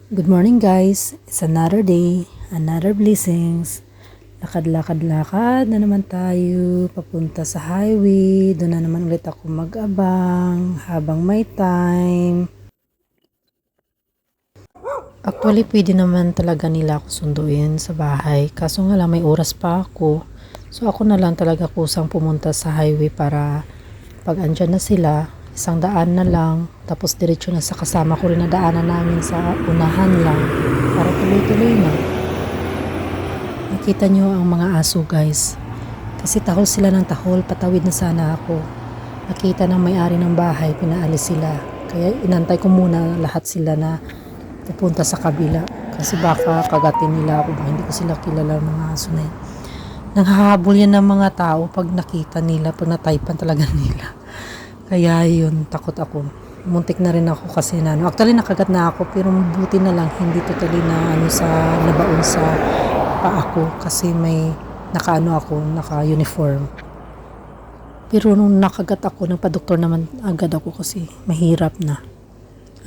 Good morning guys, it's another day, another blessings. Lakad-lakad-lakad na naman tayo papunta sa highway. Doon na naman ulit ako mag-abang habang may time. Actually pwede naman talaga nila ako sunduin sa bahay, kaso nga lang may oras pa ako. So ako na lang talaga kusang pumunta sa highway para pag andyan na sila, isang daan na lang, tapos diretso na sa kasama ko rin na daanan namin sa unahan lang para tuloy-tuloy na. Nakita nyo ang mga aso guys, kasi tahol sila ng tahol, patawid na sana ako. Nakita ng may-ari ng bahay, pinaalis sila, kaya inantay ko muna lahat sila na pupunta sa kabila kasi baka kagatin nila ako, baka hindi ko sila kilala ng mga aso na yun. Nanghahabol yan ng mga tao pag nakita nila, pag nataypan talaga nila. Kaya yun, takot ako. Muntik na rin ako kasi na, actually nakagat na ako, pero buti na lang, hindi totally na nabaon sa paa ko kasi may naka-uniform. Pero nung nakagat ako, nagpa-doktor naman agad ako kasi mahirap na.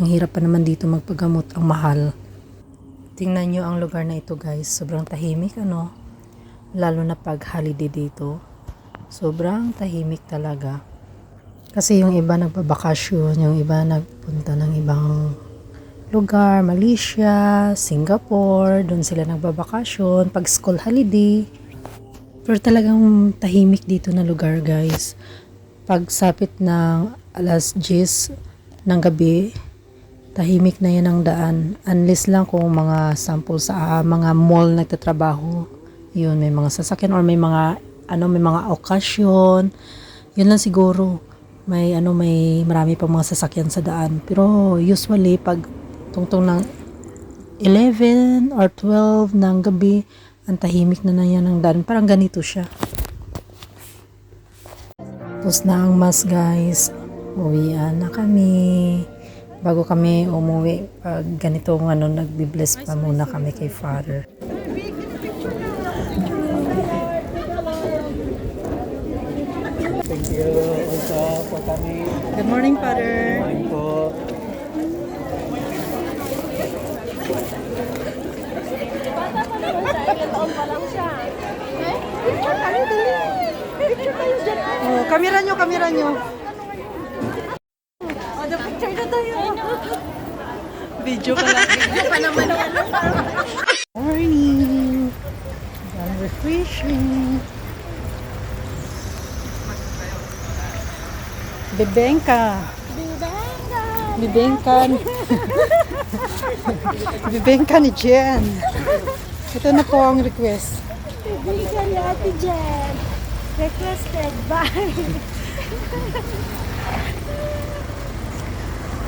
Ang hirap pa naman dito magpagamot, ang mahal. Tingnan nyo ang lugar na ito guys, sobrang tahimik lalo na pag holiday dito. Sobrang tahimik talaga. Kasi yung iba nagbabakasyon, yung iba nagpunta ng ibang lugar, Malaysia, Singapore, doon sila nagbabakasyon pag school holiday. Pero talagang tahimik dito na lugar guys. Pag sapit ng alas 10 ng gabi, tahimik na yan ang daan. Unless lang kung mga sample sa mga mall nagtatrabaho, yun, may mga sasakyan or may mga okasyon, yun lang siguro. May marami pa mga sasakyan sa daan. Pero usually pag tungtong ng 11 or 12 ng gabi, ang tahimik na yan ang daan. Parang ganito siya. Tapos na ang mas guys. Uwian na kami. Bago kami umuwi, pag ganitong nagbi-bless pa muna kami kay Father. Thank you also po kami. Good morning, Father. Morning po. Oh, kamera nyo. Picture na tayo. Video ka lang. Video pa naman. Morning. I'm refreshing. Bibengka ni Jen. Ito na po ang request. Bibigyan ni Ate Jen. Requested by...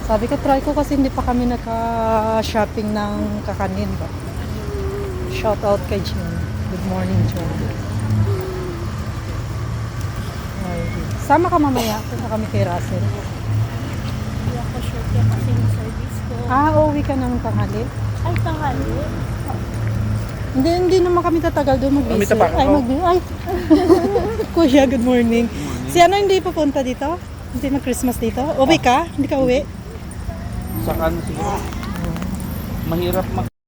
Sabi ko, try ko kasi hindi pa kami naka-shopping ng kakanin ba. Shout out kay Jen. Good morning, Jen. Sama ka mamaya. Punta kami kay Russell. Hindi ako sure kaya kasi yung service ko. Uuwi ka ng tanghali? Ay, tanghali. Hindi naman kami tatagal doon mag-visit. Mamita pa ako. Ay. Kuya, good morning. Si hindi pupunta dito? Hindi mag-Christmas dito? Uwi ka? Hindi ka uwi? Saka siguro. Mahirap